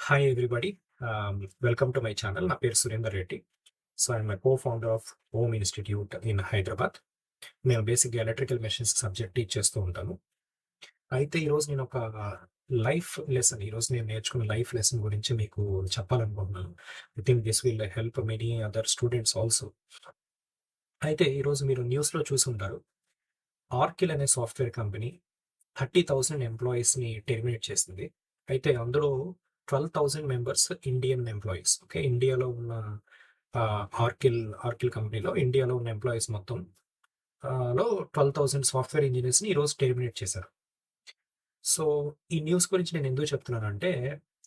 Hi everybody, welcome to my channel. నా పేరు Surender Reddy. So I'm co founder of home institute in Hyderabad. నేను బేసిక్గా electrical machines subject teach చేస్తూ ఉంటాను. అయితే ఈరోజు నేను ఒక ఈరోజు నేను నేర్చుకున్న లైఫ్ లెసన్ గురించి మీకు చెప్పాలనుకుంటున్నాను. I think this will help many other students also. అయితే ఈరోజు మీరు న్యూస్లో చూసి ఉంటారు. ఆర్కిల్ అనే సాఫ్ట్వేర్ కంపెనీ 30,000 ఎంప్లాయీస్ని టెర్మినేట్ చేసింది. అయితే అందులో 12,000 మెంబర్స్ ఇండియన్ ఎంప్లాయీస్. ఓకే, ఇండియాలో ఉన్న ఆర్కిల్ కంపెనీలో ఇండియాలో ఉన్న ఎంప్లాయీస్ మొత్తం లో 12,000 సాఫ్ట్వేర్ ఇంజనీర్స్ని ఈరోజు టెర్మినేట్ చేశారు. సో ఈ న్యూస్ గురించి నేను ఎందుకు చెప్తున్నానంటే,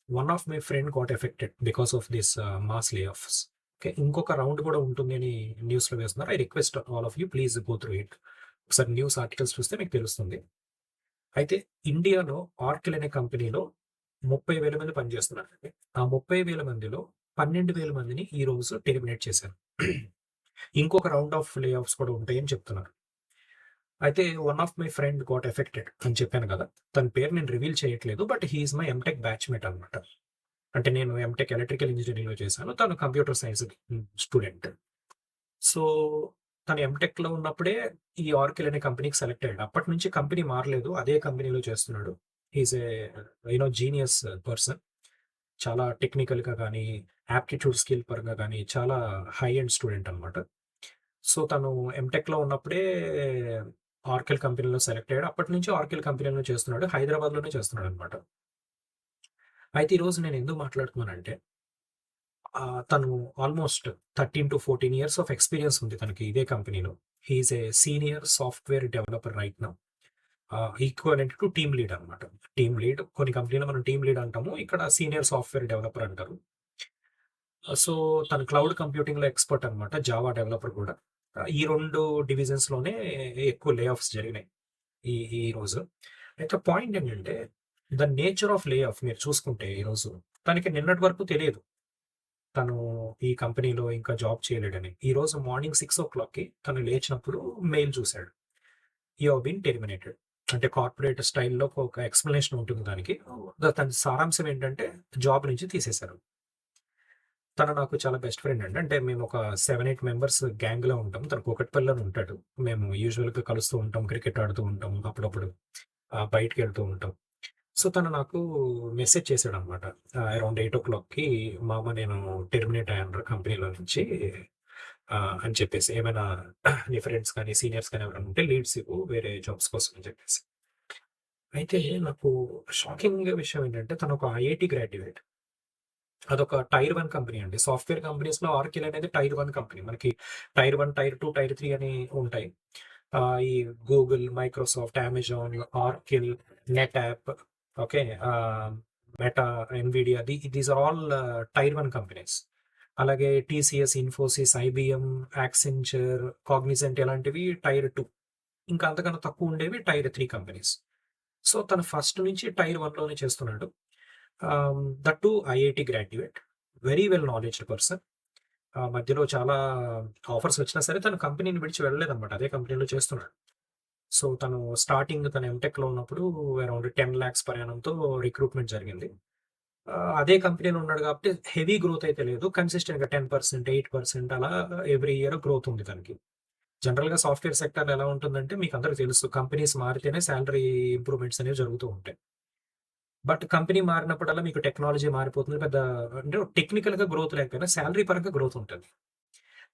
one of my friend got affected because of this mass లే ఆఫ్స్. ఓకే, ఇంకొక రౌండ్ కూడా ఉంటుంది అని న్యూస్లో వేస్తున్నారు. I request all of you please go through it. ఒకసారి న్యూస్ ఆర్టికల్స్ చూస్తే మీకు తెలుస్తుంది. అయితే ఇండియాలో ఆర్కిల్ అనే కంపెనీలో 30,000 మంది పనిచేస్తున్నారండి. ఆ 30,000 మందిలో 12,000 మందిని ఈ రోజు టెర్మినేట్ చేశారు. ఇంకొక రౌండ్ ఆఫ్ లే ఆఫ్స్ కూడా ఉంటాయని చెప్తున్నారు. అయితే one of my friend got affected అని చెప్పాను కదా! తన పేరు నేను రివీల్ చేయట్లేదు. But he is my MTech batchmate అనమాట. అంటే నేను ఎంటెక్ ఎలక్ట్రికల్ ఇంజినీరింగ్‌లో చేశాను. తను కంప్యూటర్ సైన్స్ స్టూడెంట్. సో తను ఎంటెక్‌లో ఉన్నప్పుడే ఈ ఆర్కిల్ అనే కంపెనీకి సెలెక్ట్ అయ్యాడు. అప్పటి నుంచి కంపెనీ మారలేదు. అదే కంపెనీలో చేస్తున్నాడు. He is genius person. చాలా టెక్నికల్‌గా గానీ, యాప్టిట్యూడ్ స్కిల్ పరంగా గానీ చాలా హై ఎండ్ స్టూడెంట్ అనమాట. సో తను ఎంటెక్‌లో ఉన్నప్పుడే ఆర్కిల్ కంపెనీలో సెలెక్ట్ అయ్యాడు. అప్పటి నుంచి ఆర్కిల్ కంపెనీలో చేస్తున్నాడు. హైదరాబాద్‌లోనే చేస్తున్నాడనమాట. అయితే ఈరోజు నేను ఎందుకు మాట్లాడుతున్నానంటే, తను ఆల్మోస్ట్ 13-14 ఇయర్స్ ఆఫ్ ఎక్స్‌పీరియన్స్ ఉంది తనకి ఇదే కంపెనీలో. He is a senior software developer right now. Equivalent to team lead అనమాట. టీమ్ లీడ్ కొన్ని కంపెనీలో మనం టీమ్ లీడ్ అంటాము. ఇక్కడ సీనియర్ సాఫ్ట్‌వేర్ డెవలపర్ అంటారు. సో తను క్లౌడ్ కంప్యూటింగ్‌లో ఎక్స్‌పర్ట్ అనమాట. జావా డెవలపర్ కూడా. ఈ 2 డివిజన్స్‌లోనే ఎక్కువ లే ఆఫ్స్ జరిగినాయి ఈ ఈ రోజు. అయితే పాయింట్ ఏంటంటే, the nature of lay off మీరు చూసుకుంటే ఈరోజు తనకి నిన్నటి వరకు తెలియదు. తను ఈ కంపెనీలో ఇంకా జాబ్ చేయలేడని. ఈరోజు మార్నింగ్ 6:00కి తను లేచినప్పుడు మెయిల్ చూసాడు. You have been terminated. అంటే కార్పొరేట్ స్టైల్‌లో ఒక ఎక్స్‌ప్లనేషన్ ఉంటుంది దానికి. దాని సారాంశం ఏంటంటే జాబ్ నుంచి తీసేశారు. తను నాకు చాలా బెస్ట్ ఫ్రెండ్ అండి. అంటే మేము ఒక 7, 8 మెంబర్స్ గ్యాంగ్‌లో ఉంటాం. తను కూకట్పల్లిలోనే ఉంటాడు. మేము యూజువల్‌గా కలుస్తూ ఉంటాం. క్రికెట్ ఆడుతూ ఉంటాం. అప్పుడప్పుడు బయటికెళ్తూ ఉంటాం. సో, తను నాకు మెసేజ్ చేశాడనమాట. అరౌండ్ 8:00కి మామ నేను టెర్మినేట్ అయ్యానురా కంపెనీలో నుంచి అని చెప్పేసి. ఏమైనా నీ ఫ్రెండ్స్ కానీ, సీనియర్స్ కానీ ఎవరైనా ఉంటే లీడ్స్ ఇవ్వు వేరే జాబ్స్ కోసం అని చెప్పేసి. అయితే నాకు షాకింగ్ విషయం ఏంటంటే తను ఒక ఐఐటీ గ్రాడ్యుయేట్. అదొక టైర్ 1 కంపెనీ అండి. సాఫ్ట్‌వేర్ కంపెనీస్‌లో ఆర్కిల్ అనేది టైర్ 1 కంపెనీ. మనకి టైర్ 1, టైర్ 2, టైర్ 3 అని ఉంటాయి. ఈ Google, Microsoft, Amazon, Oracle, NetApp, okay. Meta, Nvidia these are all tier 1 companies. అలాగే TCS, Infosys, IBM, Accenture, Cognizant ఇలాంటివి టైర్ 2. ఇంకా అంతకన్నా తక్కువ ఉండేవి టైర్ 3 కంపెనీస్. సో, తను ఫస్ట్ నుంచి టైర్ 1లోనే చేస్తున్నాడు. That too IIT graduate. Very well knowledged person. మధ్యలో చాలా ఆఫర్స్ వచ్చినా సరే తను కంపెనీని విడిచి వెళ్ళలేదన్నమాట. అదే కంపెనీలో చేస్తున్నాడు. సో, తను స్టార్టింగ్ తను ఎంటెక్‌లో ఉన్నప్పుడు అరౌండ్ 10,00,000 పర్ యానమ్‌తో రిక్రూట్‌మెంట్ జరిగింది. అదే కంపెనీలో ఉన్నాడు కాబట్టి హెవీ గ్రోత్ అయితే లేదు. కన్సిస్టెంట్‌గా 10%, 8% అలా ఎవ్రీ ఇయర్ గ్రోత్ ఉంది తనకి. జనరల్‌గా సాఫ్ట్‌వేర్ సెక్టార్‌లో ఎలా ఉంటుందంటే మీకందరికి తెలుసు. కంపెనీస్ మారితేనే సాలరీ ఇంప్రూవ్‌మెంట్స్ అనేవి జరుగుతూ ఉంటాయి. బట్ కంపెనీ మారినప్పుడల్లా మీకు టెక్నాలజీ మారిపోతుంది. పెద్ద అంటే టెక్నికల్‌గా గ్రోత్ లేకపోయినా సాలరీ పరంగా గ్రోత్ ఉంటది.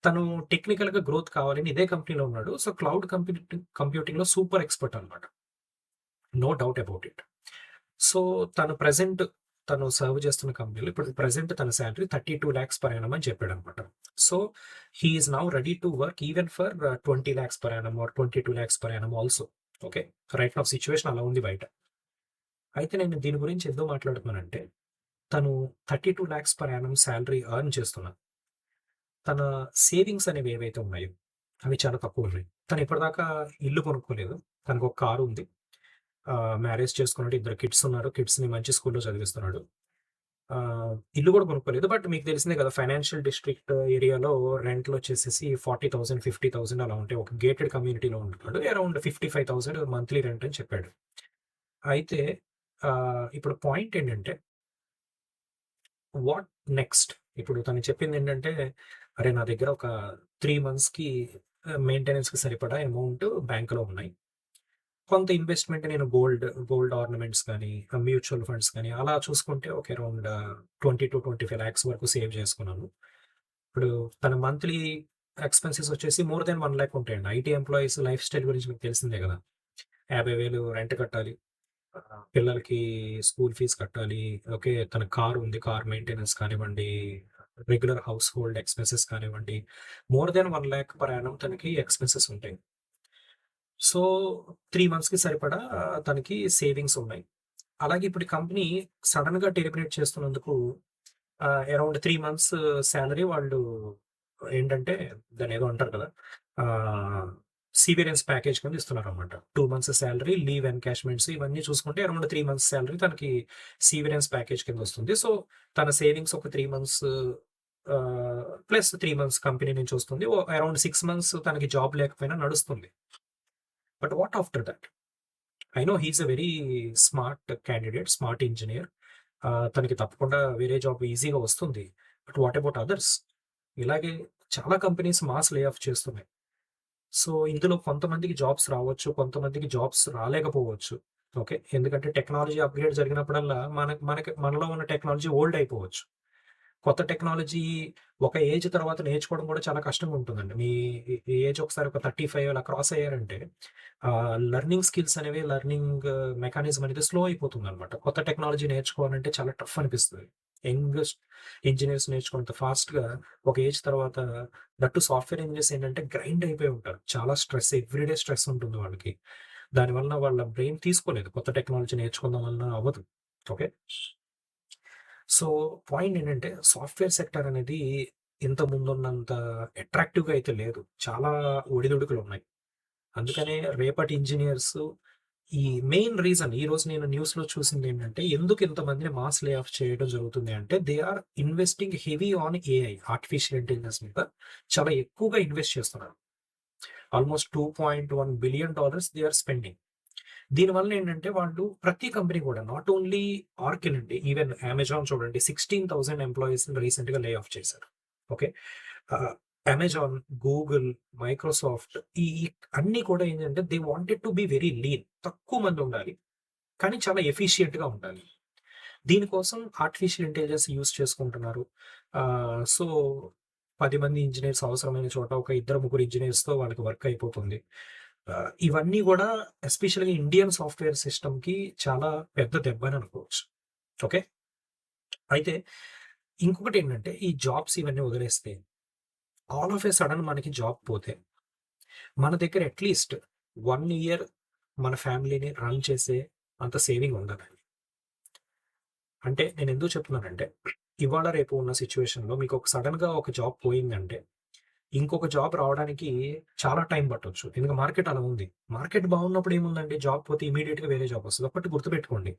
తను టెక్నికల్‌గా గ్రోత్ కావాలని ఇదే కంపెనీలో ఉన్నాడు. సో, క్లౌడ్ కంప్యూటింగ్‌లో సూపర్ ఎక్స్‌పర్ట్ అనమాట. No doubt about it. So, తను సర్వ్ చేస్తున్న కంపెనీలో ఇప్పుడు ప్రెజెంట్ తన సాలరీ 32,00,000 పర్ యానమ్ అని చెప్పాడనమాట. So, he is now ready to work even for 20,00,000 per annum or 22,00,000 per annum also. Okay. Right now situation అలా ఉంది బయట. అయితే నేను దీని గురించి ఎందుకు మాట్లాడుతున్నానంటే, తను 32,00,000 పర్ యానమ్ సాలరీ ఎర్న్ చేస్తున్నారు. తన సేవింగ్స్ అనేవి ఏవైతే ఉన్నాయో, అవి చాలా తక్కువున్నాయి. తను ఇప్పటిదాకా ఇల్లు కొనుక్కోలేదు. తనకొక కారు ఉంది. మ్యారేజ్ చేసుకున్నాడు. ఇద్దరు కిడ్స్ ఉన్నారు. కిడ్స్‌ని మంచి స్కూల్‌లో చదివిస్తున్నాడు. ఇల్లు కూడా కొనుక్కోలేదు. బట్ మీకు తెలిసిందే కదా! ఫైనాన్షియల్ డిస్ట్రిక్ట్ ఏరియాలో రెంట్‌లొచ్చేసేసి 40,000, 50,000 అలా ఉంటాయి. ఒక గేటెడ్ కమ్యూనిటీలో ఉంటున్నాడు. అరౌండ్ 55,000 మంత్లీ రెంట్ అని చెప్పాడు. అయితే ఇప్పుడు పాయింట్ ఏంటంటే వాట్ నెక్స్ట్? ఇప్పుడు తను చెప్పిందేంటంటే, "అరే! నా దగ్గర ఒక 3 మంత్స్‌కి మెయింటెనెన్స్‌కి సరిపడా అమౌంట్ బ్యాంక్‌లో ఉన్నాయి. కొంత ఇన్వెస్ట్‌మెంట్ నేను గోల్డ్ ఆర్నమెంట్స్ కానీ, మ్యూచువల్ ఫండ్స్ కానీ అలా చూసుకుంటే ఒక అరౌండ్ 20-25 లాక్స్ వరకు సేవ్ చేసుకున్నాను." ఇప్పుడు తన మంత్లీ ఎక్స్‌పెన్సెస్ వచ్చేసి మోర్ దాన్ 1 లాక్ ఉంటాయండి. ఐటీ ఎంప్లాయీస్ లైఫ్ స్టైల్ గురించి మీకు తెలిసిందే గదా! 50,000 రెంట్ కట్టాలి. పిల్లలకి స్కూల్ ఫీజ్ కట్టాలి. ఓకే. తన కార్ ఉంది. కార్ మెయింటెనెన్స్ కానివ్వండి, రెగ్యులర్ హౌస్ హోల్డ్ ఎక్స్‌పెన్సెస్ కానివ్వండి, more than 1 lakh per annum తనకి ఎక్స్‌పెన్సెస్ ఉంటాయి. సో, 3 మంత్స్‌కి సరిపడా తనకి సేవింగ్స్ ఉన్నాయి. అలాగే ఇప్పుడు ఈ కంపెనీ సడెన్‌గా టెర్మినేట్ చేస్తున్నందుకు అరౌండ్ 3 మంత్స్ సాలరీ వాళ్ళు ఏంటంటే దాన్నేదో అంటారు కదా! ఆహ్, సీవరెన్స్ ప్యాకేజ్ కింద ఇస్తున్నారనమాట. 2 మంత్స్ సాలరీ, లీవ్ ఎన్‌కాష్‌మెంట్స్ ఇవన్నీ చూసుకుంటే అరౌండ్ 3 మంత్స్ సాలరీ తనకి సీవరెన్స్ ప్యాకేజ్ కింద వస్తుంది. సో, తన సేవింగ్స్ ఒక 3 మంత్స్ ప్లస్ 3 మంత్స్ కంపెనీ నుంచి వస్తుంది. అరౌండ్ 6 మంత్స్ తనకి జాబ్ లేకపోయినా నడుస్తుంది. But what after that? I no he is a very smart candidate, smart engineer. తనకి తప్పకుండా వేరే జాబ్ ఈజీగా వస్తుంది. But what about others? ఇలాగే చాలా కంపెనీస్ మాస్ లే ఆఫ్ చేస్తున్నాయి. సో, ఇందులో కొంతమందికి జాబ్స్ రావచ్చు. కొంతమందికి జాబ్స్ రాలేకపోవచ్చు. ఓకే. ఎందుకంటే టెక్నాలజీ అప్‌గ్రేడ్ జరిగినప్పుడల్లా మనలో ఉన్న టెక్నాలజీ ఓల్డ్ అయిపోవచ్చు. కొత్త టెక్నాలజీ ఒక ఏజ్ తర్వాత నేర్చుకోవడం కూడా చాలా కష్టంగా ఉంటుందండి. మీ ఏజ్ ఒకసారి ఒక 35 అలా క్రాస్ అయ్యారంటే లెర్నింగ్ స్కిల్స్ అనేవి లెర్నింగ్ మెకానిజం అనేది స్లో అయిపోతుందనమాట. కొత్త టెక్నాలజీ నేర్చుకోవాలంటే చాలా టఫ్ అనిపిస్తది. యంగెస్ట్ ఇంజినీర్స్ నేర్చుకున్నంత ఫాస్ట్‌గా ఒక ఏజ్ తర్వాత దట్టు సాఫ్ట్‌వేర్ ఇంజినీర్స్ ఏంటంటే గ్రైండ్ అయిపోయి ఉంటారు. చాలా స్ట్రెస్ ఎవ్రీడే స్ట్రెస్ ఉంటుంది వాళ్ళకి. దానివల్ల వాళ్ళ బ్రెయిన్ తీసుకోలేదు. కొత్త టెక్నాలజీ నేర్చుకుందాం అన్నా అవ్వదు. ఓకే. సో, పాయింట్ ఏంటంటే సాఫ్ట్‌వేర్ సెక్టార్ అనేది ఇంతకుముందున్నంత అట్రాక్టివ్‌గా అయితే లేదు. చాలా ఒడిదుడుకులున్నాయి. అందుకనే రేపటి ఇంజినీర్స్ ఈ మెయిన్ రీజన్ ఈరోజు నేను న్యూస్‌లో చూసిందేంటంటే ఎందుకు ఇంతమందిని మాస్ లే ఆఫ్ చేయడం జరుగుతుంది అంటే they are investing heavy on AI artificial intelligence మీద చాలా ఎక్కువగా ఇన్వెస్ట్ చేస్తున్నారు. Almost $2.1 billion they are spending. దీనివల్ల ఏంటంటే వాళ్ళు ప్రతి కంపెనీ కూడా నాట్ ఓన్లీ ఆర్కిల్ అండి. ఈవెన్ అమెజాన్ చూడండి 16,000 ఎంప్లాయీస్‌ని రీసెంట్‌గా లే ఆఫ్ చేశారు. ఓకే. ఆహ్, అమెజాన్, గూగుల్, మైక్రోసాఫ్ట్ ఈ అన్నీ కూడా ఏంటంటే they wanted to be very lean. తక్కువ మంది ఉండాలి. కానీ చాలా ఎఫిషియంట్‌గా ఉండాలి. దీనికోసం ఆర్టిఫిషియల్ ఇంటెలిజెన్స్ యూజ్ చేసుకుంటున్నారు. సో, 10 మంది ఇంజినీర్స్ అవసరమైన చోట ఒక ఇద్దరు, ముగ్గురు ఇంజినీర్స్‌తో వాళ్ళకి వర్క్ అయిపోతుంది. ఇవన్నీ గూడా ఎస్పెషల్‌గా ఇండియన్ సాఫ్ట్‌వేర్ సిస్టమ్‌కి చాలా పెద్ద దెబ్బని అనుకోవచ్చు. ఓకే. అయితే ఇంకొకటేంటంటే ఈ జాబ్స్ ఇవన్నీ వదిలేస్తే ఆల్ ఆఫ్ ఎ సడెన్ మనకి జాబ్ పోతే మన దగ్గర అట్‌లీస్ట్ 1 ఇయర్ మన ఫ్యామిలీని రన్ చేసే అంత సేవింగ్ ఉండాలండి. అంటే నేనెందుకు చెప్తున్నానంటే, ఇవాళ రేపు ఉన్న సిట్యుయేషన్‌లో మీకొక సడెన్‌గా ఒక జాబ్ పోయిందంటే, ఇంకొక జాబ్ రావడానికి చాలా టైం పట్టొచ్చు. ఎందుకంటే మార్కెట్ అలా ఉంది. మార్కెట్ బాగున్నప్పుడు ఏముందండి జాబ్ పోతే ఇమ్మీడియేట్‌గా వేరే జాబ్ వస్తది. ఒకటి గుర్తుపెట్టుకోండి.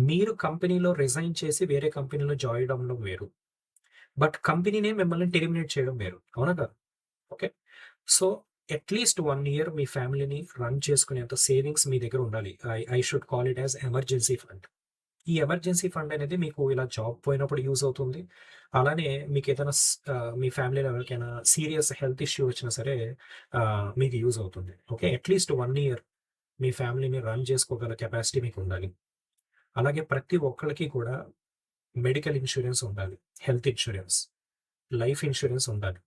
మీరు కంపెనీలో రిజైన్ చేసి వేరే కంపెనీలో జాయిన్ అవ్వడం వేరు. బట్ కంపెనీనే మిమ్మల్ని టెర్మినేట్ చేయడం వేరు. అవునా కాదా? ఓకే. సో, అట్‌లీస్ట్ 1 ఇయర్ మీ ఫ్యామిలీని రన్ చేసుకునేంత సేవింగ్స్ మీ దగ్గర ఉండాలి. I should call it as emergency fund. ఈ ఎమర్జెన్సీ ఫండ్ అనేది మీకు ఇలా జాబ్ పోయినప్పుడు యూజ్ అవుతుంది. అలానే మీకేదైనా మీ ఫ్యామిలీలో ఎవరికైనా సీరియస్ హెల్త్ ఇష్యూ వచ్చినా సరే మీకు యూజ్ అవుతుంది. ఓకే. అట్‌లీస్ట్ 1 ఇయర్ మీ ఫ్యామిలీని రన్ చేసుకోగల కెపాసిటీ మీకుండాలి. అలాగే ప్రతి ఒక్కళ్ళకి కూడా మెడికల్ ఇన్స్యూరెన్స్ ఉండాలి. హెల్త్ ఇన్స్యూరెన్స్, లైఫ్ ఇన్స్యూరెన్స్ ఉండాలి.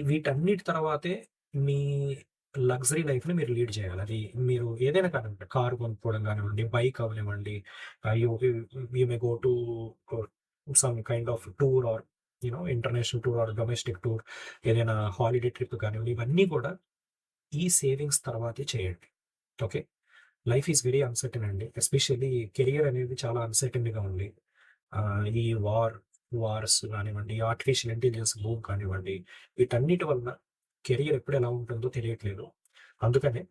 వీటన్నిటి తర్వాతే మీ లగ్జరీ లైఫ్‌ని మీరు లీడ్ చేయాలి. అది మీరు ఏదైనా కానివ్వండి. కార్ కొనుక్కోవడం కానివ్వండి, బైక్ అవ్వనివ్వండి, you you may go to some kind of tour or international tour or domestic tour ఏదైనా హాలిడే ట్రిప్ కానివ్వండి, ఇవన్నీ కూడా ఈ సేవింగ్స్ తర్వాతే చేయండి. Okay. Life is very uncertain అండి. ఎస్పెషల్లీ కెరియర్ అనేది చాలా అన్సర్టైన్‌గా ఉంది. ఈ వార్స్ కానివ్వండి, ఆర్టిఫిషియల్ ఇంటెలిజెన్స్ బూమ్ కానివ్వండి, వీటన్నిటి వలన కెరియర్ ఎప్పుడు ఎలా ఉంటుందో తెలియట్లేదు. అందుకనే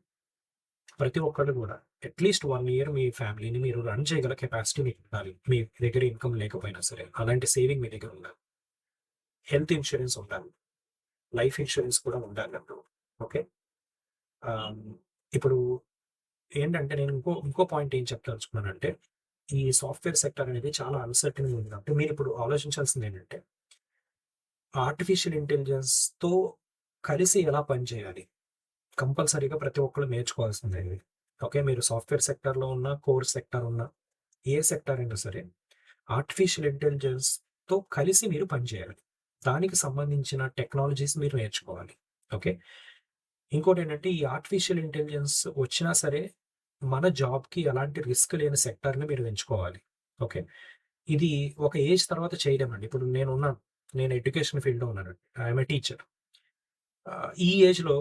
ప్రతి ఒక్కళ్ళు కూడా అట్‌లీస్ట్ 1 ఇయర్ మీ ఫ్యామిలీని మీరు రన్ చేయగల కెపాసిటీ మీకుండాలి. మీ దగ్గర ఇన్‌కమ్ లేకపోయినా సరే. అలాంటి సేవింగ్ మీ దగ్గర ఉండాలి. హెల్త్ ఇన్స్యూరెన్స్ ఉండాలి. లైఫ్ ఇన్స్యూరెన్స్ కూడా ఉండాలండి. ఓకే. ఆహ్, ఇప్పుడు ఏంటంటే నేను ఇంకో పాయింట్ ఏం చెప్పదలుచుకున్నానంటే ఈ సాఫ్ట్‌వేర్ సెక్టార్ అనేది చాలా అన్‌సర్టెన్‌గా ఉంది కాబట్టి మీరిప్పుడు ఆలోచించాల్సిందేంటంటే, ఆర్టిఫిషియల్ ఇంటెలిజెన్స్‌తో కలిసి ఎలా పనిచేయాలి? కంపల్సరీగా ప్రతి ఒక్కళ్ళు నేర్చుకోవాల్సిందే ఇది. ఓకే. మీరు సాఫ్ట్‌వేర్ సెక్టార్‌లో ఉన్నా, కోర్ సెక్టార్ ఉన్నా, ఏ సెక్టార్ అయినా సరే, ఆర్టిఫిషియల్ ఇంటెలిజెన్స్‌తో కలిసి మీరు పనిచేయాలి. దానికి సంబంధించిన టెక్నాలజీస్ మీరు నేర్చుకోవాలి. ఓకే. ఇంకోటేంటంటే, ఈ ఆర్టిఫిషియల్ ఇంటెలిజెన్స్ వచ్చినా సరే, మన జాబ్‌కి ఎలాంటి రిస్క్ లేని సెక్టార్‌ని మీరు ఎంచుకోవాలి. ఓకే. ఇది ఒక ఏజ్ తర్వాత చేయలేమండి. ఇప్పుడు నేనున్నాను. నేను ఎడ్యుకేషన్ ఫీల్డ్‌లో ఉన్నానండి. I am a teacher. ఈ ఏజ్‌లో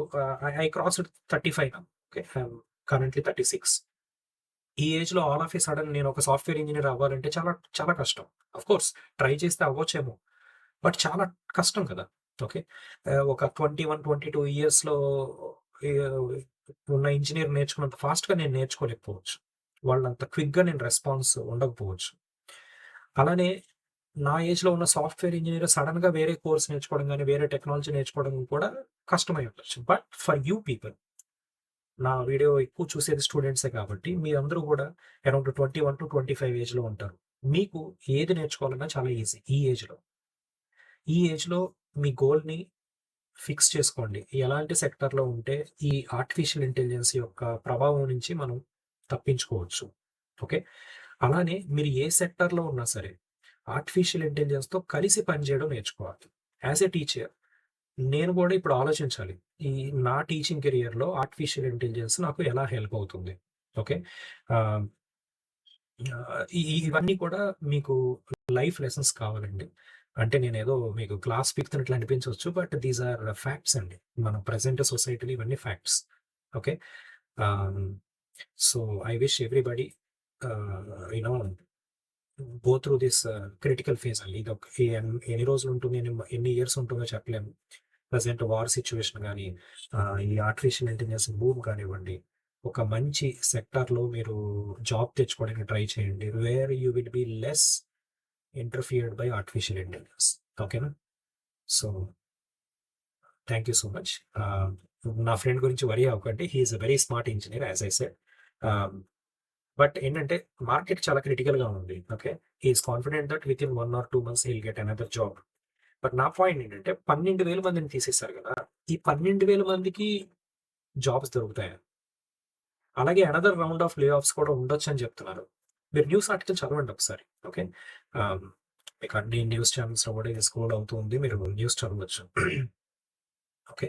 I crossed 35 now. Okay. I am currently 36. ఈ ఏజ్‌లో ఆల్ ఆఫ్ ఎ సడెన్ నేను ఒక సాఫ్ట్‌వేర్ ఇంజినీర్ అవ్వాలంటే చాలా, చాలా కష్టం. ఆఫ్‌కోర్స్ ట్రై చేస్తే అవ్వచ్చేమో. బట్ చాలా కష్టం కదా! ఓకే. ఒక 21, 22 ఇయర్స్‌లో ఆహ్, ఉన్న ఇంజినీర్ నేర్చుకున్నంత ఫాస్ట్‌గా నేను నేర్చుకోలేకపోవచ్చు. వాళ్ళంత క్విక్‌గా నేను రెస్పాన్స్ ఉండకపోవచ్చు. అలానే నా ఏజ్‌లో ఉన్న సాఫ్ట్‌వేర్ ఇంజినీర్ సడెన్‌గా వేరే కోర్స్ నేర్చుకోవడం గాని, వేరే టెక్నాలజీ నేర్చుకోవడం కూడా కష్టమై ఉండొచ్చు. బట్ ఫర్ యూ పీపుల్, నా వీడియో ఎక్కువ చూసేది స్టూడెంట్సే కాబట్టి మీరందరూ గూడా అరౌండ్ 21-25 ఏజ్‌లో ఉంటారు. మీకు ఏది నేర్చుకోవాలన్నా చాలా ఈజీ ఈ ఏజ్‌లో. ఈ ఏజ్‌లో మీ గోల్‌ని ఫిక్స్ చేసుకోండి. ఎలాంటి సెక్టార్‌లో ఉంటే ఈ ఆర్టిఫిషియల్ ఇంటెలిజెన్స్ యొక్క ప్రభావం నుంచి మనం తప్పించుకోవచ్చు. ఓకే. అలానే మీరు ఏ సెక్టార్‌లో ఉన్నా సరే, ఆర్టిఫిషియల్ ఇంటెలిజెన్స్‌తో కలిసి పనిచేయడం నేర్చుకోవాలి. యాస్ ఎ టీచర్ నేను గూడా ఇప్పుడు ఆలోచించాలి. ఈ నా టీచింగ్ కెరియర్‌లో ఆర్టిఫిషియల్ ఇంటెలిజెన్స్ నాకు ఎలా హెల్ప్ అవుతుంది. ఓకే. ఆహ్, ఇవన్నీ కూడా మీకు లైఫ్ లెసన్స్ కావాలండి. అంటే నేనేదో మీకు క్లాస్ పీకుతున్నట్లు అనిపించొచ్చు. బట్ దీస్ ఆర్ ఫ్యాక్ట్స్ అండి. మన ప్రెజెంట్ సొసైటీలో ఇవన్నీ facts. Okay. Ah, so, I wish everybody you know go through this critical phase అండి. ఇదొక ఎన్ని రోజులుంటుంది, ఎన్ని ఇయర్స్ ఉంటుందో చెప్పలేము. ప్రెజెంట్ వార్ సిట్యుయేషన్ గాని, ఈ ఆర్టిఫిషియల్ ఇంటెలిజెన్స్ బూమ్ కానివ్వండి, ఒక మంచి సెక్టార్‌లో మీరు జాబ్ తెచ్చుకోవడానికి ట్రై చేయండి. Where you will be less interfered by artificial intelligence. ఓకేనా? So, thank you so much. నా ఫ్రెండ్ గురించి వరీ అవ్వకండి. He is a very smart engineer as I said. Ah, but ఏంటంటే మార్కెట్ చాలా క్రిటికల్‌గా ఉంది. Okay. He is confident that within 1 or 2 months he will get another job. But నా point ఏంటంటే 12,000 మందిని తీసేసారు గదా! ఈ 12,000 మందికి జాబ్స్ దొరుకుతాయా? అలాగే అనదర్ రౌండ్ ఆఫ్ లే ఆఫ్స్ కూడా ఉండొచ్చని చెప్తున్నారు. మీరు న్యూస్ ఆర్టికల్ చదవండి ఒకసారి. ఓకే. ఆహ్, మీకు అన్ని న్యూస్ ఛానెల్స్‌లో కూడా ఇది స్క్రోల్ అవుతూ ఉంది. మీరు న్యూస్ చదవచ్చు. ఓకే.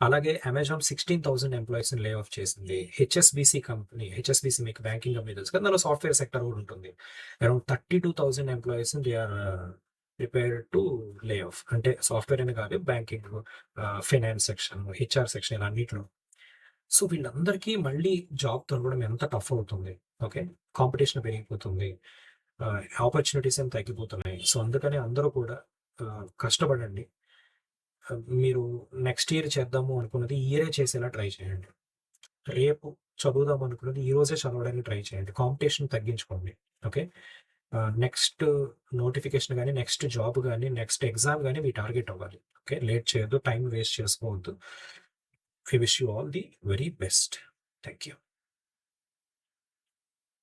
అలాగే అమెజాన్ 16,000 ఎంప్లాయీస్‌ని లే ఆఫ్ చేసింది. హెచ్ఎస్‌బీసీ కంపెనీ, హెచ్ఎస్‌బీసీ మీకు బ్యాంకింగ్ కంపెనీ తెలుసు కదా! అందులో సాఫ్ట్‌వేర్ సెక్టార్ కూడా ఉంటుంది. అరౌండ్ 32,000 ఎంప్లాయీస్‌ని they are prepared to lay off. అంటే సాఫ్ట్‌వేర్ అనే కాదు banking, finance section, HR section ఇలా అన్నిట్లో. సో, వీళ్ళందరికీ మళ్ళీ జాబ్ దొరకడం ఎంత టఫ్ అవుతుంది. ఓకే. కాంపిటీషన్ పెరిగిపోతుంది. ఆపర్చునిటీస్ ఏమో తగ్గిపోతున్నాయి. సో, అందుకని అందరూ కూడా కష్టపడండి. మీరు నెక్స్ట్ ఇయర్ చేద్దాము అనుకున్నది ఈ ఇయరే చేసేలా ట్రై చేయండి. రేపు చదువుదాం అనుకున్నది ఈ రోజే చదవడానికి ట్రై చేయండి. కాంపిటీషన్ తగ్గించుకోండి. ఓకే. నెక్స్ట్ నోటిఫికేషన్ గాని, నెక్స్ట్ జాబ్ గాని, నెక్స్ట్ ఎగ్జామ్ గాని మీ టార్గెట్ అవ్వాలి. ఓకే. లేట్ చేయొద్దు. టైమ్ వేస్ట్ చేసుకోవద్దు. I wish you all the very best. Thank you.